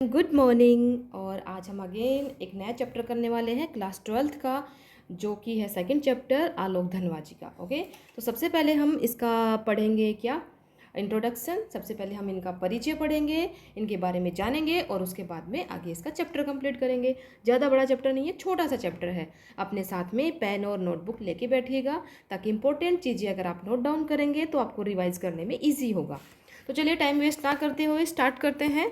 Good morning. और आज हम अगेन एक नया चैप्टर करने वाले हैं क्लास 12th का, जो कि है सेकंड चैप्टर आलोक धनवाजी का। ओके, तो सबसे पहले हम इसका पढ़ेंगे क्या, इंट्रोडक्शन। सबसे पहले हम इनका परिचय पढ़ेंगे, इनके बारे में जानेंगे और उसके बाद में आगे इसका चैप्टर कंप्लीट करेंगे। ज़्यादा बड़ा चैप्टर नहीं है, छोटा सा चैप्टर है। अपने साथ में पेन और नोटबुक लेके बैठिएगा, ताकि इंपॉर्टेंट चीज़ें अगर आप नोट डाउन करेंगे तो आपको रिवाइज करने में ईजी होगा। तो चलिए टाइम वेस्ट ना करते हुए स्टार्ट करते हैं।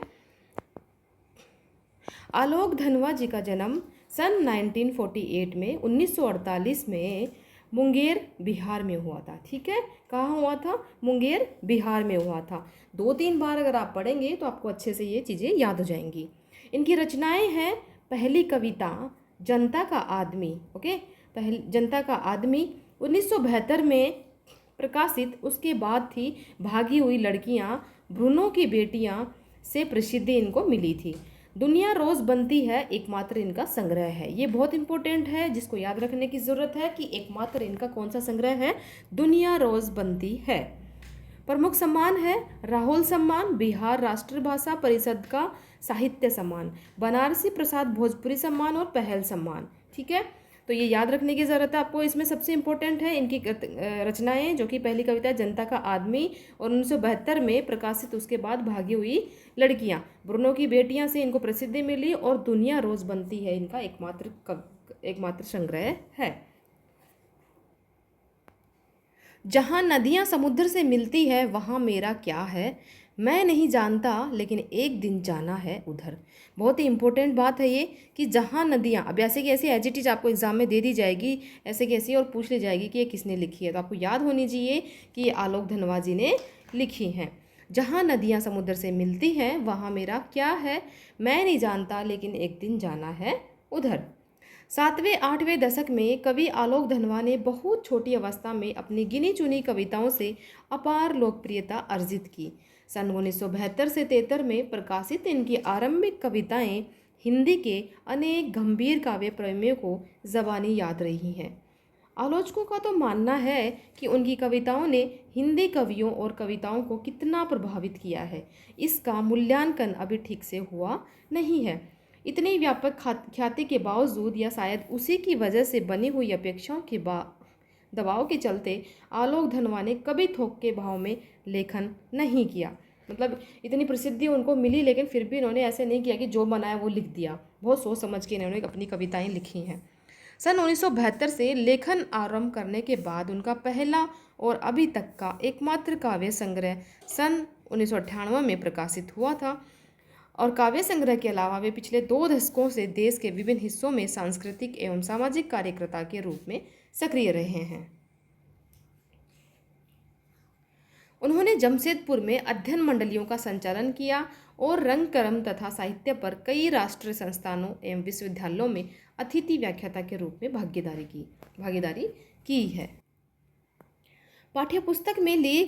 आलोक धनवा जी का जन्म सन 1948 में 1948 में मुंगेर बिहार में हुआ था। ठीक है, कहाँ हुआ था? मुंगेर बिहार में हुआ था। 2-3 बार अगर आप पढ़ेंगे तो आपको अच्छे से ये चीज़ें याद हो जाएंगी। इनकी रचनाएं हैं पहली कविता जनता का आदमी। ओके, पहली जनता का आदमी 1972 में प्रकाशित। उसके बाद थी भागी हुई लड़कियां, भ्रूणों की बेटियां से प्रसिद्धि इनको मिली थी। दुनिया रोज बनती है एकमात्र इनका संग्रह है। ये बहुत इंपॉर्टेंट है, जिसको याद रखने की जरूरत है कि एकमात्र इनका कौन सा संग्रह है। दुनिया रोज बनती है। प्रमुख सम्मान है राहुल सम्मान, बिहार राष्ट्रभाषा परिषद का साहित्य सम्मान, बनारसी प्रसाद भोजपुरी सम्मान और पहल सम्मान। ठीक है, तो ये याद रखने की ज़रूरत है आपको। इसमें सबसे इम्पोर्टेंट है इनकी रचनाएं, जो कि पहली कविता है जनता का आदमी और 1972 में प्रकाशित। उसके बाद भागी हुई लड़कियां, ब्रुनो की बेटियां से इनको प्रसिद्धि मिली और दुनिया रोज बनती है इनका एकमात्र संग्रह है। जहाँ नदियाँ समुद्र से मिलती है वहाँ मेरा क्या है, मैं नहीं जानता लेकिन एक दिन जाना है उधर। बहुत ही इंपॉर्टेंट बात है ये कि जहाँ नदियाँ, अब ऐसे की ऐसी एज इट इज आपको एग्जाम में दे दी जाएगी, ऐसे की ऐसी, और पूछ ली जाएगी कि ये किसने लिखी है, तो आपको याद होनी चाहिए कि ये आलोक धनवा जी ने लिखी हैं। जहाँ नदियाँ समुद्र से मिलती हैं वहाँ मेरा क्या है, मैं नहीं जानता लेकिन एक दिन जाना है उधर। 7वें-8वें दशक में कवि आलोक धनवा ने बहुत छोटी अवस्था में अपनी गिनी चुनी कविताओं से अपार लोकप्रियता अर्जित की। सन 1972 से 73 में प्रकाशित इनकी आरंभिक कविताएं हिंदी के अनेक गंभीर काव्य प्रेमियों को ज़बानी याद रही हैं। आलोचकों का तो मानना है कि उनकी कविताओं ने हिंदी कवियों और कविताओं को कितना प्रभावित किया है, इसका मूल्यांकन अभी ठीक से हुआ नहीं है। इतनी व्यापक ख्याति के बावजूद, या शायद उसी की वजह से बनी हुई अपेक्षाओं के दबाव के चलते, आलोक धनवा ने कभी थोक के भाव में लेखन नहीं किया। मतलब इतनी प्रसिद्धि उनको मिली, लेकिन फिर भी इन्होंने ऐसे नहीं किया कि जो बनाया वो लिख दिया। बहुत सोच समझ के इन्होंने अपनी कविताएं लिखी हैं। सन 1972 से लेखन आरंभ करने के बाद उनका पहला और अभी तक का एकमात्र काव्य संग्रह सन 1998 में प्रकाशित हुआ था। और काव्य संग्रह के अलावा वे पिछले 2 दशकों से देश के विभिन्न हिस्सों में सांस्कृतिक एवं सामाजिक कार्यकर्ता के रूप में सक्रिय रहे हैं। उन्होंने जमशेदपुर में अध्ययन मंडलियों का संचालन किया और रंग कर्म तथा साहित्य पर कई राष्ट्रीय संस्थानों एवं विश्वविद्यालयों में अतिथि व्याख्याता के रूप में भागीदारी की है। पाठ्यपुस्तक में ली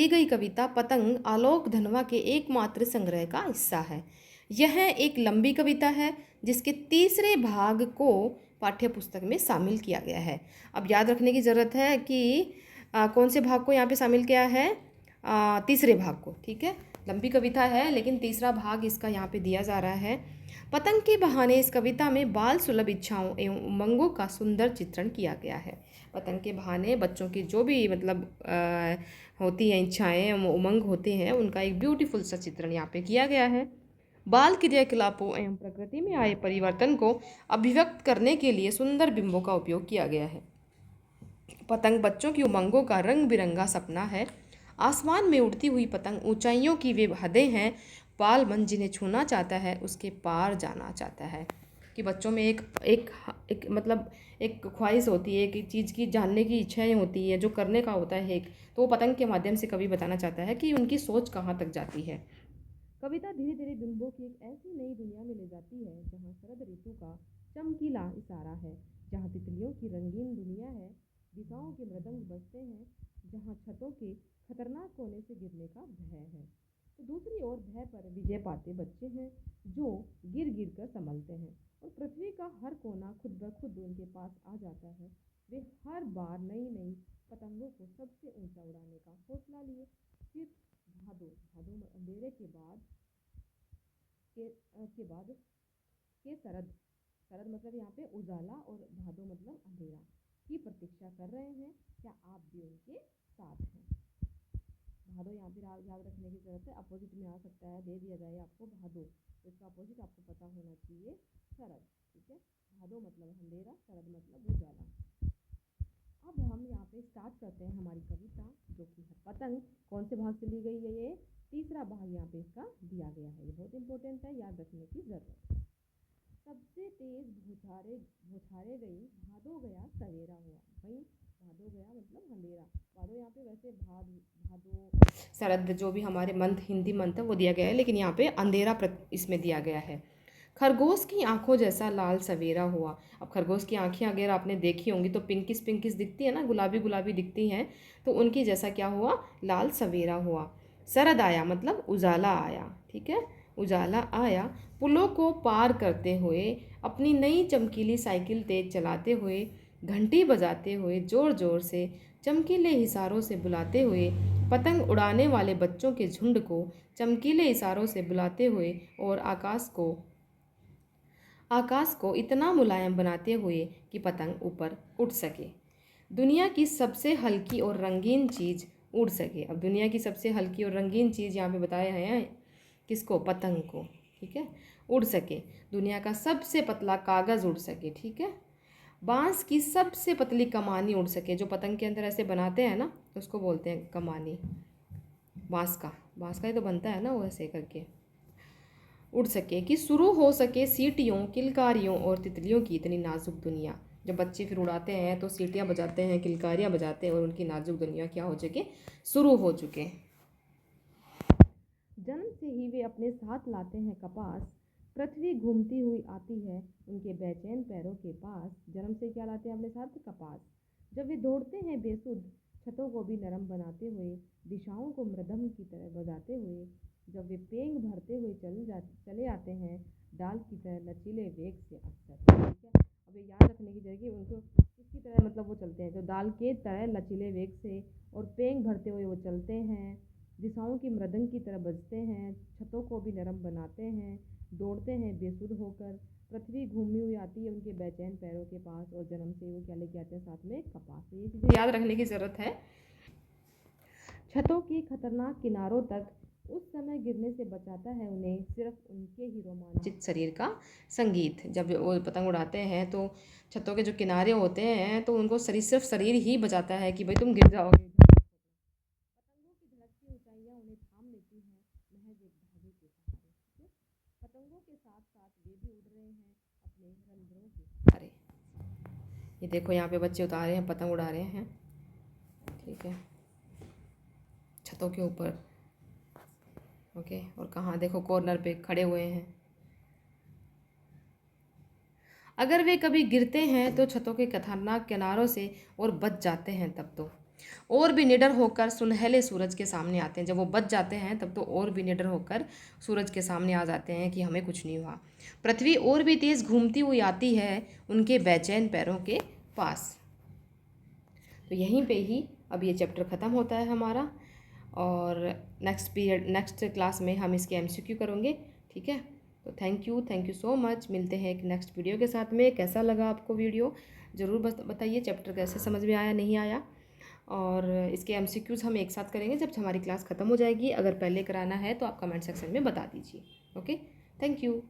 गई कविता पतंग आलोक धनवा के एकमात्र संग्रह का हिस्सा है। यह एक लंबी कविता है जिसके तीसरे भाग को पाठ्यपुस्तक में शामिल किया गया है। अब याद रखने की ज़रूरत है कि कौन से भाग को यहाँ पे शामिल किया है, तीसरे भाग को। ठीक है, लंबी कविता है लेकिन तीसरा भाग इसका यहाँ पे दिया जा रहा है। पतंग के बहाने इस कविता में बाल सुलभ इच्छाओं एवं उमंगों का सुंदर चित्रण किया गया है। पतंग के बहाने बच्चों की जो भी मतलब होती हैं इच्छाएं, उमंग होते हैं, उनका एक ब्यूटीफुल सा चित्रण यहाँ पे किया गया है। बाल क्रियाकलापों एवं प्रकृति में आए परिवर्तन को अभिव्यक्त करने के लिए सुंदर बिंबों का उपयोग किया गया है। पतंग बच्चों की उमंगों का रंग बिरंगा सपना है। आसमान में उड़ती हुई पतंग ऊंचाइयों की वे हदें हैं। बाल मन जिन्हें छूना चाहता है उसके पार जाना चाहता है। कि बच्चों में एक मतलब एक ख्वाहिश होती है, एक चीज़ की जानने की इच्छाएं होती है, जो करने का होता है एक, तो वो पतंग के माध्यम से कवि बताना चाहता है कि उनकी सोच कहाँ तक जाती है। कविता धीरे धीरे बिंबों की एक ऐसी नई दुनिया में ले जाती है जहाँ शरद ऋतु का चमकीला इशारा है, जहाँ तितलियों की रंगीन दुनिया है, दिशाओं के मृदंग बजते हैं, जहाँ छतों के खतरनाक कोने से गिरने का भय है। तो दूसरी ओर भय पर विजय पाते बच्चे हैं जो गिर गिर कर संभलते हैं, और पृथ्वी का हर कोना खुद ब खुद उनके पास आ जाता है। वे हर बार नई नई पतंगों को सबसे ऊंचा उड़ाने का हौसला लिए फिर भादो, भादो अंधेरे के बाद के शरद, शरद मतलब यहाँ पे उजाला और भादो मतलब अंधेरा की प्रतीक्षा कर रहे हैं, क्या आप भी उनके साथ हैं। भादो यहाँ पे याद रखने की जरूरत है, अपोजिट में आ सकता है, दे दिया जाए आपको भादो, तो इसका अपोजिट आपको पता होना चाहिए शरद। ठीक है, भादो मतलब अंधेरा, शरद मतलब उजाला। अब हम यहाँ पे स्टार्ट करते हैं हमारी कविता, जो कि है पतंग। कौन से भाग से ली गई है? ये तीसरा भाग यहाँ पे इसका दिया गया है, ये बहुत इंपॉर्टेंट है, याद रखने की जरूरत है। सबसे तेज भूछारे गई, भादो गया सवेरा हुआ। भाई भादो गया मतलब अंधेरा, भादो यहाँ पे वैसे भादो शरद जो भी हमारे मंथ, हिंदी मंथ है वो दिया गया है, लेकिन यहाँ पे अंधेरा इसमें दिया गया है। खरगोश की आंखों जैसा लाल सवेरा हुआ। अब खरगोश की आंखें अगर आपने देखी होंगी तो पिंकिस पिंकिस दिखती है ना, गुलाबी गुलाबी दिखती हैं, तो उनकी जैसा क्या हुआ? लाल सवेरा हुआ। शरद आया मतलब उजाला आया। ठीक है, उजाला आया। पुलों को पार करते हुए, अपनी नई चमकीली साइकिल तेज चलाते हुए, घंटी बजाते हुए, जोर जोर से चमकीले इशारों से बुलाते हुए, पतंग उड़ाने वाले बच्चों के झुंड को चमकीले इशारों से बुलाते हुए और आकाश को इतना मुलायम बनाते हुए कि पतंग ऊपर उड़ सके, दुनिया की सबसे हल्की और रंगीन चीज़ उड़ सके। अब दुनिया की सबसे हल्की और रंगीन चीज़ यहाँ पे बताया है किसको? पतंग को। ठीक है, उड़ सके, दुनिया का सबसे पतला कागज़ उड़ सके। ठीक है, बांस की सबसे पतली कमानी उड़ सके, जो पतंग के अंदर ऐसे बनाते हैं ना, उसको बोलते हैं कमानी। बांस का ही तो बनता है ना, वो ऐसे करके उड़ सके, कि शुरू हो सके सीटियों, किलकारियों और तितलियों की इतनी नाजुक दुनिया। जब बच्चे फिर उड़ाते हैं तो सीटियाँ बजाते हैं, किलकारियाँ बजाते हैं, और उनकी नाजुक दुनिया क्या हो चुके? शुरू हो चुके। जन्म से ही वे अपने साथ लाते हैं कपास, पृथ्वी घूमती हुई आती है उनके बेचैन पैरों के पास। जन्म से क्या लाते हैं अपने साथ? कपास। जब वे दौड़ते हैं बेसुध, छतों को भी नरम बनाते हुए, दिशाओं को मृदंग की तरह बजाते हुए, जब वे पेंग भरते हुए चले आते हैं डाल की तरह लचीले वेग से अक्सर। ठीक है, अब ये याद रखने की जगह उनको किसकी तरह मतलब वो चलते हैं, जो दाल के तरह लचीले वेग से और पेंग भरते हुए वो चलते हैं, दिशाओं की मृदंग की तरह बजते हैं, छतों को भी नरम बनाते हैं, दौड़ते हैं बेसुध होकर, पृथ्वी घूमी हुई आती है उनके बेचैन पैरों के पास, और जन्म से वो क्या लेके आते हैं साथ में? कपास। ये चीज़ें याद रखने की ज़रूरत है। छतों के खतरनाक किनारों तक उस समय गिरने से बचाता है उन्हें सिर्फ उनके ही रोमांचित शरीर का संगीत। जब वो पतंग उड़ाते हैं तो छतों के जो किनारे होते हैं तो उनको सिर्फ शरीर ही बचाता है कि भाई तुम गिर जाओगे। पतंगों की धड़कती ऊंचाइयां उन्हें थाम लेती हैं महज एक धागे के सहारे। पतंगों के साथ साथ वे भी उड़ रहे हैं अपने रंध्रों के सहारे। ये देखो यहाँ पे बच्चे उतार रहे हैं, पतंग उड़ा रहे हैं। ठीक है, छतों के ऊपर। ओके, और कहाँ देखो कॉर्नर पे खड़े हुए हैं। अगर वे कभी गिरते हैं तो छतों के खतरनाक किनारों से और बच जाते हैं, तब तो और भी निडर होकर सुनहले सूरज के सामने आते हैं। जब वो बच जाते हैं तब तो और भी निडर होकर सूरज के सामने आ जाते हैं कि हमें कुछ नहीं हुआ। पृथ्वी और भी तेज घूमती हुई आती है उनके बेचैन पैरों के पास। तो यहीं पे ही अब ये चैप्टर ख़त्म होता है हमारा, और नेक्स्ट क्लास में हम इसके MCQ करेंगे। ठीक है, तो थैंक यू सो मच। मिलते हैं एक नेक्स्ट वीडियो के साथ में। कैसा लगा आपको वीडियो ज़रूर बताइए, चैप्टर कैसे समझ में आया, नहीं आया, और इसके MCQs हम एक साथ करेंगे जब हमारी क्लास ख़त्म हो जाएगी। अगर पहले कराना है तो आप कमेंट सेक्शन में बता दीजिए। Okay, thank you.